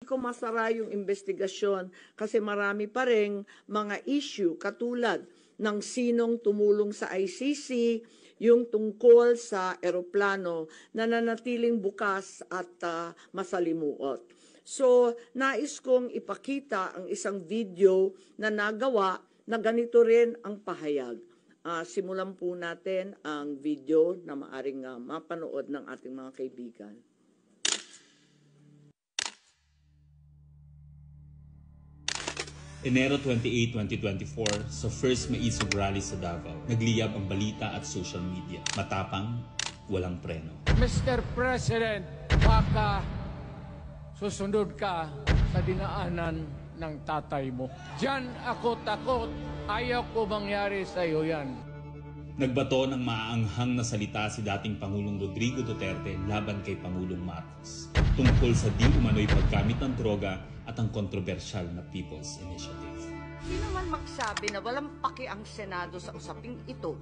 ko masara yung investigasyon kasi marami pa ring mga issue katulad ng sinong tumulong sa ICC, yung tungkol sa eroplano na nanatiling bukas at masalimuot. So, nais kong ipakita ang isang video na nagawa na ganito rin ang pahayag. Simulan po natin ang video na maaring mapanood ng ating mga kaibigan. Enero 28, 2024, sa first Maisog Rally sa Davao, nagliyab ang balita at social media. Matapang, walang preno. Mr. President, baka susunod ka sa dinaanan ng tatay mo. Diyan ako takot. Ayaw ko mangyari sa iyo yan. Nagbato ng maaanghang na salita si dating Pangulong Rodrigo Duterte laban kay Pangulong Marcos tungkol sa di umano'y paggamit ng droga at ang kontrobersyal na People's Initiative. Sino man magsabi na walang paki ang Senado sa usaping ito,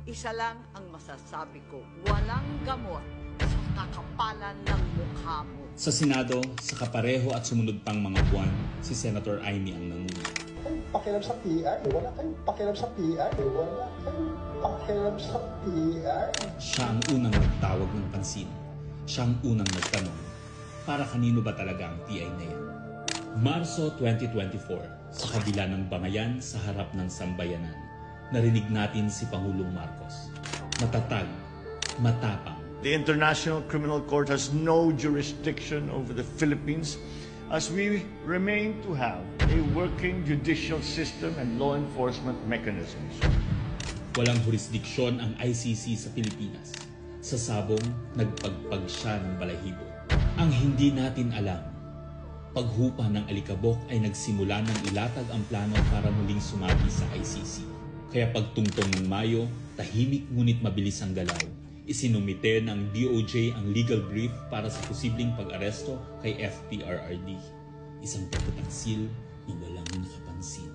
isa lang ang masasabi ko, walang gamot sa kakapalan ng mukha mo. Sa Senado, sa kapareho at sumunod pang mga buwan, si Senator Amy ang nangulo. Pakialam sa PR, wala kayong pakialam sa PR, wala kayong pakialam sa PR. Siya ang unang nagtawag ng pansin. Siya ang unang nagtanong, para kanino ba talaga ang TI na yan? Marso 2024, sa kabila ng bangayan sa harap ng sambayanan, narinig natin si Pangulong Marcos. Matatag, matapang. The International Criminal Court has no jurisdiction over the Philippines as we remain to have a working judicial system and law enforcement mechanisms. Walang jurisdiksyon ang ICC sa Pilipinas. Sa sabong, nagpagpag siya ng balahibo. Ang hindi natin alam, paghupa ng alikabok ay nagsimula ng ilatag ang plano para muling sumagi sa ICC. Kaya pagtungtong ng Mayo, tahimik ngunit mabilis ang galaw. Isinumite ng DOJ ang legal brief para sa posibleng pag-aresto kay FPRRD. Isang pagtataksil na walang nakapansin.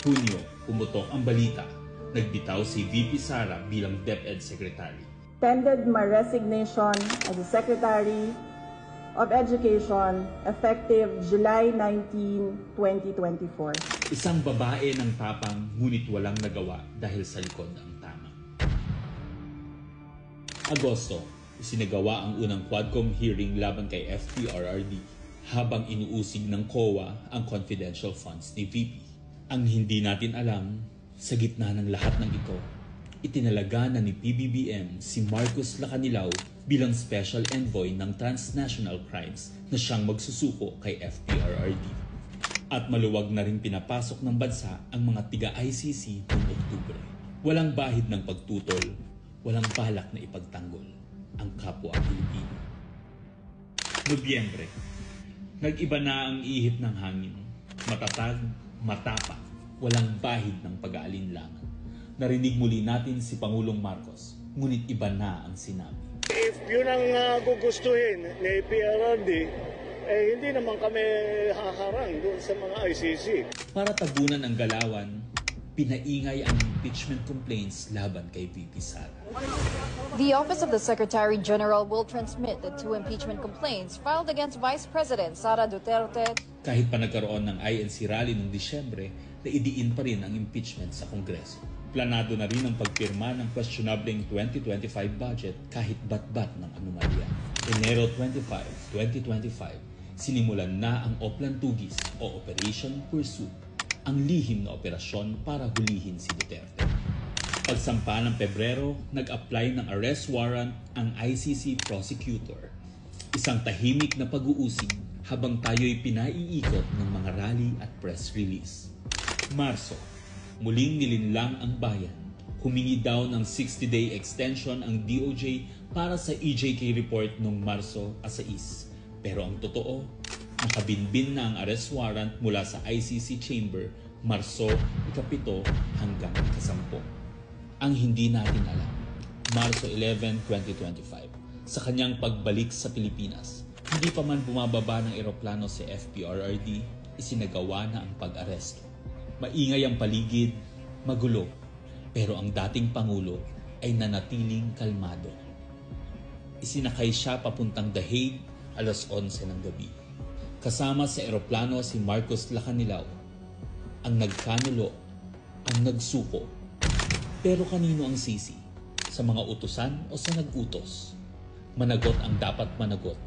Hunyo, pumutok ang balita. Nagbitaw si VP Sara bilang DepEd Secretary. Tendered my resignation as the Secretary of Education effective July 19, 2024. Isang babae ng tapang ngunit walang nagawa dahil sa likod ang tama. Agosto, isinagawa ang unang Quadcom hearing laban kay FPRRD habang inuusig ng COA ang confidential funds ni VP. Ang hindi natin alam, sa gitna ng lahat ng ito, itinalaga na ni PBBM si Marcos Lacanilao bilang Special Envoy ng Transnational Crimes na siyang magsusuko kay FPRRD. At maluwag na rin pinapasok ng bansa ang mga tiga-ICC noong Oktubre. Walang bahid ng pagtutol, walang balak na ipagtanggol ang kapwa Pilipino. Nobyembre, nag-iba na ang ihip ng hangin. Matatag, matapang, walang bahid ng pag-aalinlangan. Narinig muli natin si Pangulong Marcos, ngunit iba na ang sinabi. If yun ang gugustuhin ni PRRD, hindi naman kami haharang doon sa mga ICC. Para tabunan ang galawan, pinaingay ang impeachment complaints laban kay VP Sara. The Office of the Secretary General will transmit the 2 impeachment complaints filed against Vice President Sara Duterte. Kahit pa nagkaroon ng INC rally noong Disyembre, naidiin pa rin ang impeachment sa Kongreso. Planado na rin ang pagpirma ng questionableng 2025 budget kahit bat-bat ng anomalya. Enero 25, 2025, sinimulan na ang Oplan Tugis o Operation Pursuit, ang lihim na operasyon para hulihin si Duterte. Pagsampa ng Pebrero, nag-apply ng arrest warrant ang ICC prosecutor. Isang tahimik na pag-uusig habang tayo'y pinaiikot ng mga rally at press release. Marso, muling nilinlang ang bayan. Humingi daw ng 60-day extension ang DOJ para sa EJK report noong Marso 6. Pero ang totoo, nakabinbin na ang arrest warrant mula sa ICC chamber Marso 7 hanggang 10. Ang hindi natin alam, Marso 11, 2025, sa kanyang pagbalik sa Pilipinas, hindi pa man bumababa ng eroplano si FPRRD, isinagawa na ang pag-aresto. Maingay ang paligid, magulo, pero ang dating Pangulo ay nanatiling kalmado. Isinakay siya papuntang The Hague 11:00 ng gabi. Kasama sa eroplano si Marcos Lacanilaw, ang nagkanulo, ang nagsuko. Pero kanino ang sisi? Sa mga utusan o sa nag-utos? Managot ang dapat managot,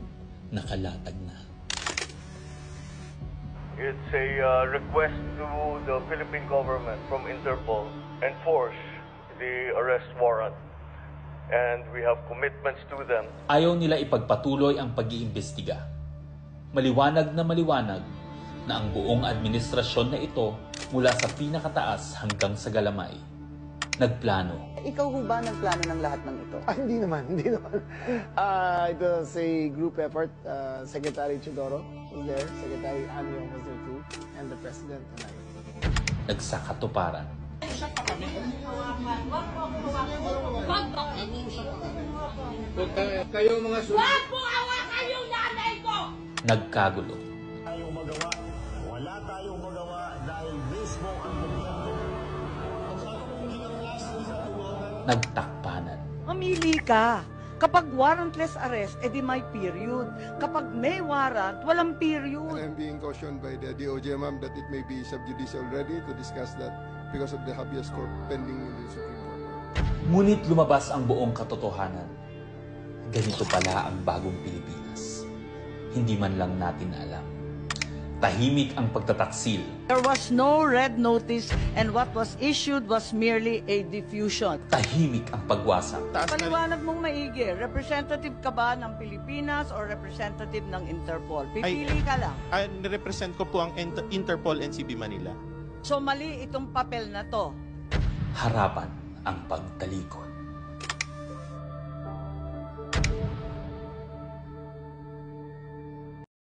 nakalatag na. It's a request to the Philippine government from Interpol enforce the arrest warrant. And we have commitments to them. Ayaw nila ipagpatuloy ang pag-iimbestiga. Maliwanag na ang buong administrasyon na ito mula sa pinakataas hanggang sa galamay. Nagplano. Ikaw ho ba nagplano ng lahat ng ito? Hindi naman. It was a group effort. Secretary Chidoro was there, Secretary Anyong was there too, and the President and I. Nagsakatuparan. Kayo mga Wag po hawakan yung nanay ko! Nagkagulo. Tayong magawa. Wala tayong magawa dahil mismo ang gobyerno. Nagtakpanan. Mamili ka. Kapag warrantless arrest, edi may period. Kapag may warrant, walang period. I'm being cautioned by the DOJ, ma'am, that it may be sub judice already to discuss that because of the habeas corpus pending in the Supreme Court. Ngunit lumabas ang buong katotohanan. Ganito pala ang bagong Pilipinas. Hindi man lang natin alam. Tahimik ang pagtataksil. There was no red notice and what was issued was merely a diffusion. Tahimik ang pagwasak. Paliwanag mong maigi, representative ka ba ng Pilipinas or representative ng Interpol? Pipili ka lang. Nirepresent ko po ang Interpol NCB Manila. So mali itong papel na to. Harapan ang pagtalikod.